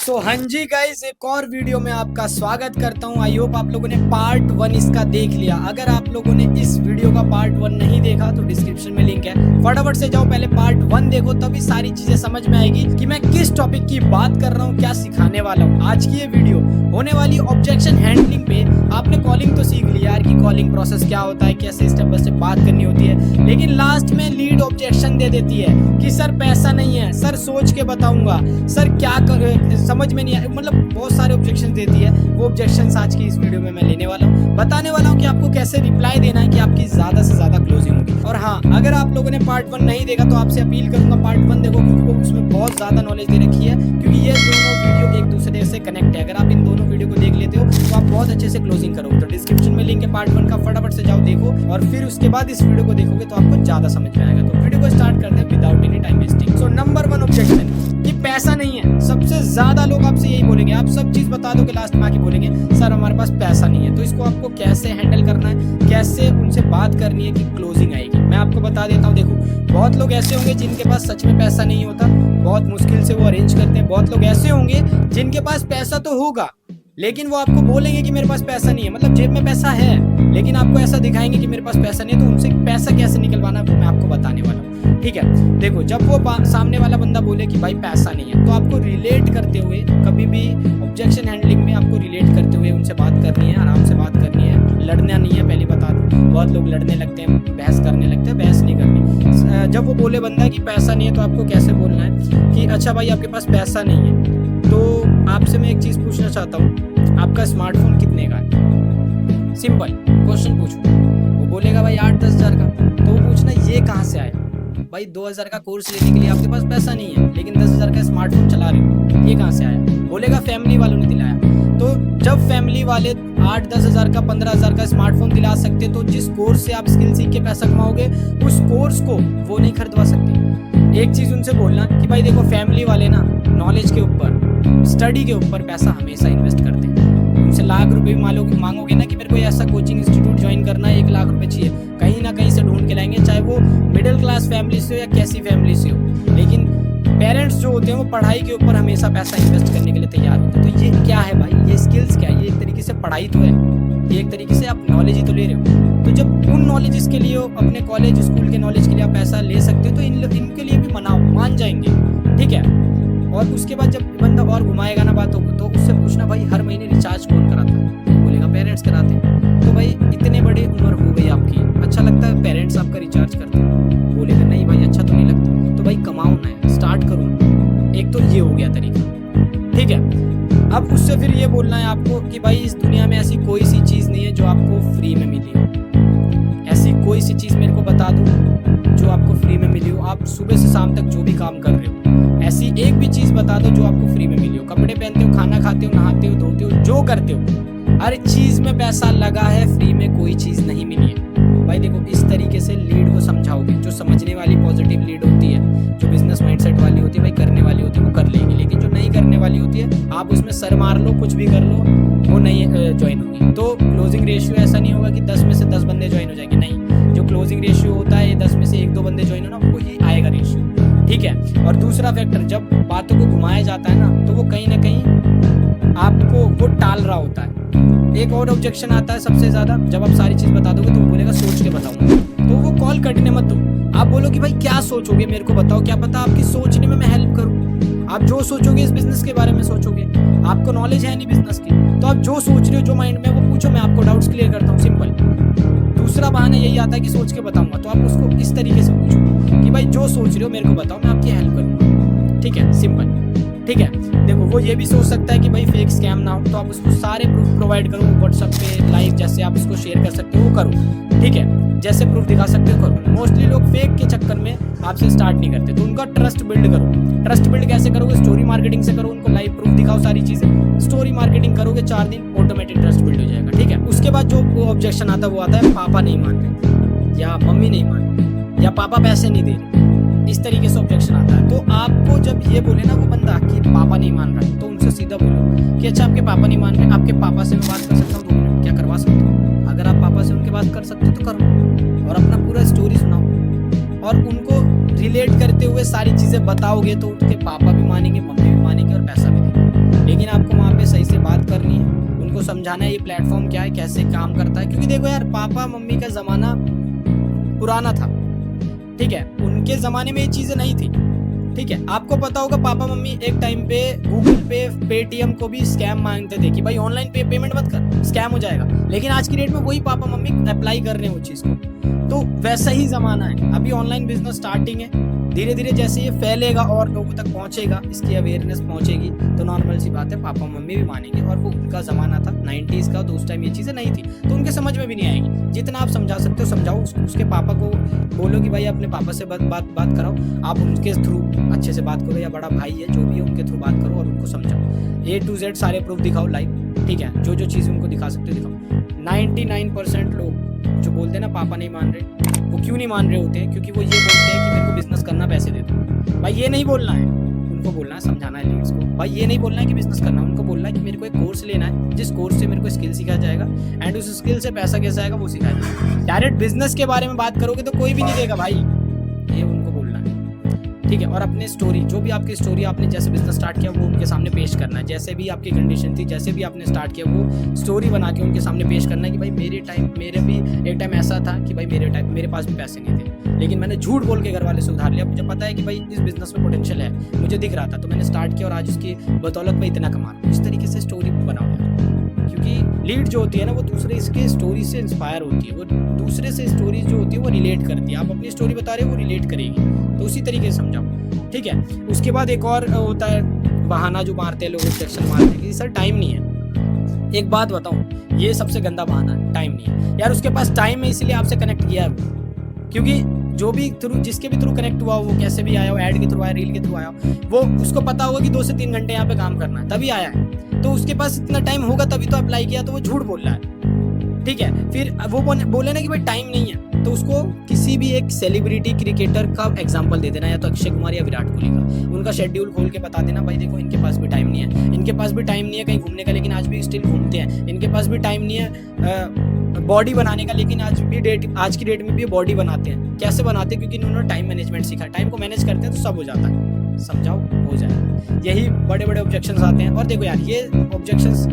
सो हाँ जी गाइस, एक और वीडियो में आपका स्वागत करता हूँ। आई होप आप लोगों ने पार्ट 1 इसका देख लिया। अगर आप लोगों ने इस वीडियो का पार्ट 1 नहीं देखा तो डिस्क्रिप्शन में लिंक है, फटाफट से जाओ, पहले पार्ट 1 देखो, तभी सारी चीजें समझ में आएगी कि मैं किस टॉपिक की बात कर रहा हूँ, क्या सिखाने वाला हूँ। आज की ये वीडियो होने वाली ऑब्जेक्शन हैंडलिंग पे। आपने कॉलिंग तो सीख लिया यार कि कॉलिंग प्रोसेस क्या होता है, कैसे स्टेप बाय स्टेप बात करनी होती है, लेकिन लास्ट में लीड ऑब्जेक्शन दे देती है कि सर पैसा नहीं है, सर सोच के बताऊंगा, सर क्या समझ में नहीं आया, मतलब बहुत सारे ऑब्जेक्शन देती है। वो ऑब्जेक्शंस आज की इस वीडियो में मैं लेने वाला हूँ, बताने वाला हूँ कि आपको कैसे रिप्लाई देना है कि आपकी ज्यादा से ज्यादा क्लोजिंग होगी। और हाँ, अगर आप लोगों ने पार्ट 1 नहीं देखा तो आपसे अपील करूंगा पार्ट 1 देखो, क्योंकि उसमें बहुत ज्यादा नॉलेज दे रखी है, क्योंकि ये दोनों वीडियो एक दूसरे से कनेक्ट है। अगर आप इन दोनों वीडियो को देख लेते हो तो आप बहुत अच्छे से क्लोजिंग करोगे। तो डिस्क्रिप्शन में लिंक है पार्ट 1 का, फटाफट से जाओ देखो, और फिर उसके बाद इस वीडियो को देखोगे तो आपको ज्यादा समझ में आएगा। तो वीडियो को स्टार्ट करते हैं without any time wasting. So number 1 objection कि पैसा नहीं है। सबसे ज्यादा लोग आपसे यही बोलेंगे, आप सब चीज बता दो कि लास्ट में आके बोलेंगे सर हमारे पास पैसा नहीं है। तो इसको आपको कैसे हैंडल करना है, कैसे उनसे बात करनी है कि क्लोजिंग आएगी, मैं आपको बता देता हूँ। देखो, बहुत लोग ऐसे होंगे जिनके पास सच में पैसा नहीं होता, बहुत मुश्किल से वो अरेंज करते हैं। बहुत लोग ऐसे होंगे जिनके पास पैसा तो होगा, लेकिन वो आपको बोलेंगे कि मेरे पास पैसा नहीं है, मतलब जेब में पैसा है लेकिन आपको ऐसा दिखाएंगे कि मेरे पास पैसा नहीं है। तो उनसे पैसा कैसे निकलवाना है वो मैं आपको बताने वाला हूँ, ठीक है। देखो, जब वो सामने वाला बंदा बोले कि भाई पैसा नहीं है, तो आपको रिलेट करते हुए, कभी भी ऑब्जेक्शन हैंडलिंग में आपको रिलेट करते हुए उनसे बात करनी है, आराम से बात करनी है, लड़ना नहीं है। पहले बता दूं, बहुत लोग लड़ने लगते हैं, बहस करने लगते हैं, बहस नहीं करनी। जब वो बोले बंदा कि पैसा नहीं है, तो आपको कैसे बोलना है कि अच्छा भाई आपके पास पैसा नहीं है, तो आपसे मैं एक चीज पूछना चाहता हूँ, आपका स्मार्टफोन कितने का है? सिंपल क्वेश्चन पूछो। वो बोलेगा भाई 8-10 हज़ार का, तो वो पूछना ये कहाँ से आया? भाई 2,000 का कोर्स लेने के लिए आपके पास पैसा नहीं है, लेकिन 10,000 का स्मार्टफोन चला रहे हो, ये कहाँ से आया? बोलेगा फैमिली वालों ने दिलाया। तो जब फैमिली वाले 8-10 हज़ार का, 15,000 का स्मार्टफोन दिला सकते, तो जिस कोर्स से आप स्किल सीख के पैसा कमाओगे, उस कोर्स को वो नहीं खरीदवा सकते। एक चीज उनसे बोलना कि भाई देखो, फैमिली वाले ना नॉलेज के ऊपर, स्टडी के ऊपर पैसा हमेशा इन्वेस्ट करते हैं। उनसे लाख रुपए मांगोगे ना कि मेरे को ऐसा कोचिंग इंस्टीट्यूट ज्वाइन करना है, 1 लाख रुपए चाहिए, कहीं ना कहीं से ढूंढ के लाएंगे, चाहे वो मिडिल क्लास फैमिली से हो या कैसी फैमिली से हो। लेकिन पेरेंट्स जो होते हैं वो पढ़ाई के ऊपर हमेशा पैसा इन्वेस्ट करने के लिए तैयार होते हैं। तो ये क्या है भाई? ये स्किल्स क्या है? ये एक तरीके से पढ़ाई तो है, ये एक तरीके से आप नॉलेज ही तो ले रहे हो। तो जब उन नॉलेजेस के लिए, अपने कॉलेज स्कूल के नॉलेज के लिए आप पैसा ले सकते हो, तो इनके लिए भी मान जाएंगे, ठीक है। और उसके बाद जब बंदा और घुमाएगा ना बातों को, तो उससे पूछना भाई हर महीने रिचार्ज कौन कराता है? बोलेगा पेरेंट्स कराते हैं। तो भाई इतने बड़े उम्र हो गई आपकी, अच्छा लगता है पेरेंट्स आपका रिचार्ज करते हैं? बोलेगा नहीं भाई, अच्छा तो नहीं लगता। तो भाई कमाओ ना, स्टार्ट करो। एक तो ये हो गया तरीका, ठीक है। अब उससे फिर ये बोलना है आपको कि भाई इस दुनिया में ऐसी कोई सी चीज नहीं है जो आपको फ्री में मिली हो। ऐसी कोई सी चीज मेरे को बता दो जो आपको फ्री में मिली हो। आप सुबह से शाम तक जो भी काम कर रहे हो, ऐसी एक भी चीज बता दो जो आपको फ्री में मिली हो। कपड़े पहनते हो, खाना खाते हो, नहाते हो, धोते हो, जो करते हो, हर चीज में पैसा लगा है, फ्री में कोई चीज नहीं मिली है। भाई देखो, इस तरीके से लीड को समझाओगे, जो समझने वाली पॉजिटिव लीड होती है, जो बिजनेस माइंडसेट वाली होती है, भाई करने वाली होती है, वो कर लेगी। लेकिन जो नहीं करने वाली होती है, आप उसमें सर मार लो, कुछ भी कर लो, वो नहीं ज्वाइन होगी। तो क्लोजिंग रेशियो ऐसा नहीं होगा कि 10 में से 10 बंदे ज्वाइन हो जाएंगे, नहीं। जो क्लोजिंग रेशियो होता है, 10 में से 1-2 बंदे ज्वाइन हो ना, वही आएगा रेशियो, ठीक है। और दूसरा फैक्टर, जब बातों को घुमाया जाता है ना, तो वो कहीं ना कहीं आपको वो टाल रहा होता है। एक और ऑब्जेक्शन आता है सबसे ज्यादा, जब आप सारी चीज बता दोगे तो वो बोलेगा सोच के बताऊंगा। तो वो कॉल कटने मत दो, आप बोलो कि भाई क्या सोचोगे, मेरे को बताओ, क्या पता आपकी सोचने में मैं हेल्प करूं। आप जो सोचोगे इस बिजनेस के बारे में सोचोगे, आपको नॉलेज है नहीं बिजनेस की, तो आप जो सोच रहे हो, जो माइंड में, वो पूछो, मैं आपको डाउट्स क्लियर करता हूँ, सिंपल। दूसरा बहाना यही आता है कि सोच के बताऊंगा, तो आप उसको इस तरीके से पूछो कि भाई जो सोच रहे हो मेरे को बताओ, मैं आपकी हेल्प करूंगा, ठीक है, सिंपल, ठीक है। देखो, वो ये भी सोच सकता है कि भाई फेक स्कैम ना हो, तो आप उसको सारे प्रूफ प्रोवाइड करो, व्हाट्सएप पे लाइव जैसे आप इसको शेयर कर सकते हो वो करो, ठीक है, जैसे प्रूफ दिखा सकते हो करो। मोस्टली लोग फेक के चक्कर में आपसे स्टार्ट नहीं करते, तो उनका ट्रस्ट बिल्ड करो। ट्रस्ट बिल्ड कैसे करोगे? स्टोरी मार्केटिंग से करो, उनको लाइव प्रूफ दिखाओ, सारी चीजें। स्टोरी मार्केटिंग करोगे 4 दिन, ऑटोमेटिक ट्रस्ट बिल्ड हो जाएगा, ठीक है। उसके बाद जो ऑब्जेक्शन आता है वो आता है पापा नहीं मान रहे, या मम्मी नहीं मान रहे, या पापा पैसे नहीं दे रहे, इस तरीके से ऑब्जेक्शन आता है। तो आपको जब ये बोले ना वो बंदा कि पापा नहीं मान रहा, तो उनसे सीधा बोलो कि अच्छा आपके पापा नहीं मान रहे, आपके पापा से मैं बात कर सकता हूँ 2 मिनट, क्या करवा सकते हो? अगर आप पापा से उनके बात कर सकते हो तो करो, और अपना पूरा स्टोरी सुनाओ, और उनको रिलेट करते हुए सारी चीजें बताओगे, तो उनके पापा भी मानेंगे, मम्मी भी मानेंगे, और पैसा भी देंगे। लेकिन आपको वहाँ पे सही से बात करनी है, उनको समझाना है ये प्लेटफॉर्म क्या है, कैसे काम करता है। क्योंकि देखो यार, पापा मम्मी का ज़माना पुराना था, ठीक है, उनके ज़माने में ये चीज़ें नहीं थी, ठीक है। आपको पता होगा पापा मम्मी एक टाइम पे गूगल पे, पेटीएम को भी स्कैम मांगते थे कि भाई ऑनलाइन पेमेंट मत कर, स्कैम हो जाएगा। लेकिन आज की डेट में वही पापा मम्मी अप्लाई कर रहे हैं वो चीज़ को। तो वैसा ही ज़माना है, अभी ऑनलाइन बिजनेस स्टार्टिंग है, धीरे धीरे जैसे ये फैलेगा और लोगों तक पहुंचेगा, इसकी अवेयरनेस पहुंचेगी, तो नॉर्मल सी बात है पापा मम्मी भी मानेंगे। और वो उनका ज़माना था 90s का, तो उस टाइम ये चीज़ें नहीं थी, तो उनके समझ में भी नहीं आएगी। जितना आप समझा सकते हो समझाओ, उसके पापा को बोलो कि भाई अपने पापा से बात कराओ, आप उनके थ्रू अच्छे से बात करो, या बड़ा भाई है जो भी है उनके थ्रू बात करो और उनको समझाओ। A to Z सारे प्रूफ दिखाओ लाइव, ठीक है, जो जो चीज़ उनको दिखा सकते हो दिखाओ। 99% लोग जो बोलते हैं ना पापा नहीं मान रहे, वो क्यों नहीं मान रहे होते हैं? क्योंकि वो ये बोलते हैं कि मेरे को बिजनेस करना, पैसे दे दो। भाई ये नहीं बोलना है, उनको बोलना है, समझाना है लीड्स को, भाई ये नहीं बोलना है कि बिजनेस करना, उनको बोलना है कि मेरे को एक कोर्स लेना है, जिस कोर्स से मेरे को स्किल सिखाया जाएगा एंड उस स्किल से पैसा कैसे आएगा वो सिखाया जाएगा। डायरेक्ट बिजनेस के बारे में बात करोगे तो कोई भी नहीं देगा भाई, ये उनको बोलना है, ठीक है। और अपने स्टोरी, जो भी आपकी स्टोरी, आपने जैसे बिजनेस स्टार्ट किया वो उनके सामने पेश करना है, जैसे भी आपकी कंडीशन थी, जैसे भी आपने स्टार्ट किया वो स्टोरी बना के उनके सामने पेश करना है कि भाई मेरे भी एक टाइम ऐसा था कि भाई मेरे पास भी पैसे नहीं थे, लेकिन मैंने झूठ बोल के घर वाले से उधार लिया, मुझे पता है कि भाई इस बिजनेस में पोटेंशियल है, मुझे दिख रहा था, तो मैंने स्टार्ट किया और आज उसकी बदौलत में इतना कमा रहा हूं। इस तरीके से स्टोरी बनाओ यार, क्योंकि लीड जो होती है ना वो दूसरे इसके स्टोरी से इंस्पायर होती है, वो दूसरे से स्टोरी जो होती है वो रिलेट करती है। आप अपनी स्टोरी बता रहे हो वो रिलेट करेगी, तो उसी तरीके से समझाओ, ठीक है। उसके बाद एक और होता है बहाना जो मारते हैं लोग, ऑब्जेक्शन मारते हैं कि सर टाइम नहीं है। एक बात बताऊं, ये सबसे गंदा बहाना है, टाइम नहीं है यार। उसके पास टाइम है इसलिए आपसे कनेक्ट किया है, क्योंकि जो भी थ्रू, जिसके भी थ्रू कनेक्ट हुआ वो कैसे भी आया हो, ऐड के थ्रू आया, रील के थ्रू आया, वो उसको पता होगा कि 2 से 3 घंटे यहाँ पे काम करना है, तभी आया है, तो उसके पास इतना टाइम होगा तभी तो अप्लाई किया, तो वो झूठ बोल रहा है, ठीक है। फिर वो बोले ना कि भाई टाइम नहीं है, तो उसको किसी भी एक सेलिब्रिटी क्रिकेटर का एग्जांपल दे देना, या तो अक्षय कुमार या विराट कोहली का, उनका शेड्यूल खोल के बता देना भाई देखो इनके पास भी टाइम नहीं है, इनके पास भी टाइम नहीं है कहीं घूमने का, लेकिन आज भी स्टिल घूमते हैं, इनके पास भी टाइम नहीं है बॉडी बनाने का, लेकिन आज की डेट में भी बॉडी बनाते हैं। कैसे बनाते हैं? क्योंकि इन्होंने टाइम मैनेजमेंट सीखा, टाइम को मैनेज करते हैं तो सब हो जाता है, समझाओ हो जाए। यही बड़े बड़े ऑब्जेक्शंस आते हैं। और देखो यार, ये ऑब्जेक्शंस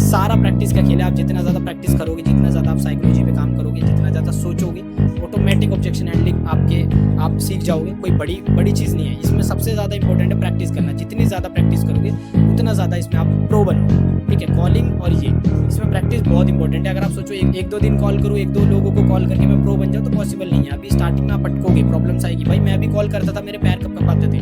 सारा प्रैक्टिस का खेल है, आप जितना ज़्यादा प्रैक्टिस करोगे, जितना ज़्यादा आप साइकोलॉजी पे काम करोगे, जितना ज़्यादा सोचोगे, ऑटोमेटिक ऑब्जेक्शन हैंडलिंग आप सीख जाओगे। कोई बड़ी चीज़ नहीं है, इसमें सबसे ज़्यादा इंपॉर्टेंट है प्रैक्टिस करना। जितनी ज़्यादा प्रैक्टिस करोगे उतना ज़्यादा इसमें आप प्रो बनोगे, ठीक है। कॉलिंग और ये इसमें प्रैक्टिस बहुत इंपॉर्टेंट है। अगर आप सोचो 1-2 दिन कॉल करूँ, 1-2 लोगों को कॉल करके मैं प्रो बन जाऊँ, तो पॉसिबल नहीं है। अभी स्टार्टिंग में आप अटकोगे, प्रॉब्लम्स आएगी। भाई मैं भी कॉल करता था, मेरे पैर कब पाते थे,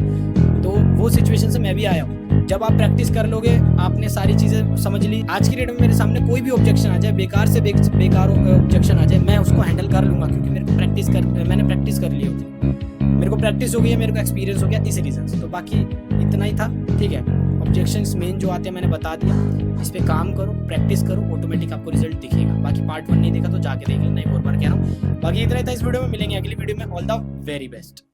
तो वो सिचुएशन से मैं भी आया हूँ। जब आप प्रैक्टिस कर लोगे, आपने सारी चीज़ें समझ ली, आज की डेट में मेरे सामने कोई भी ऑब्जेक्शन आ जाए, बेकार से बेकार ऑब्जेक्शन आ जाए, मैं उसको हैंडल कर लूँगा, क्योंकि मैंने प्रैक्टिस कर ली होती, मेरे को प्रैक्टिस हो गई है, मेरे को एक्सपीरियंस हो गया, इस रीज़न से। तो बाकी इतना ही था, ठीक है। ऑब्जेक्शंस मेन जो आते हैं मैंने बता दिया, इस पे काम करो, प्रैक्टिस करो, ऑटोमेटिक आपको रिजल्ट दिखेगा। बाकी पार्ट 1 नहीं देखा तो जाके देख लेना, एक और बार कह रहा हूँ। बाकी इतना ही था इस वीडियो में, मिलेंगे अगली वीडियो में। All the very best.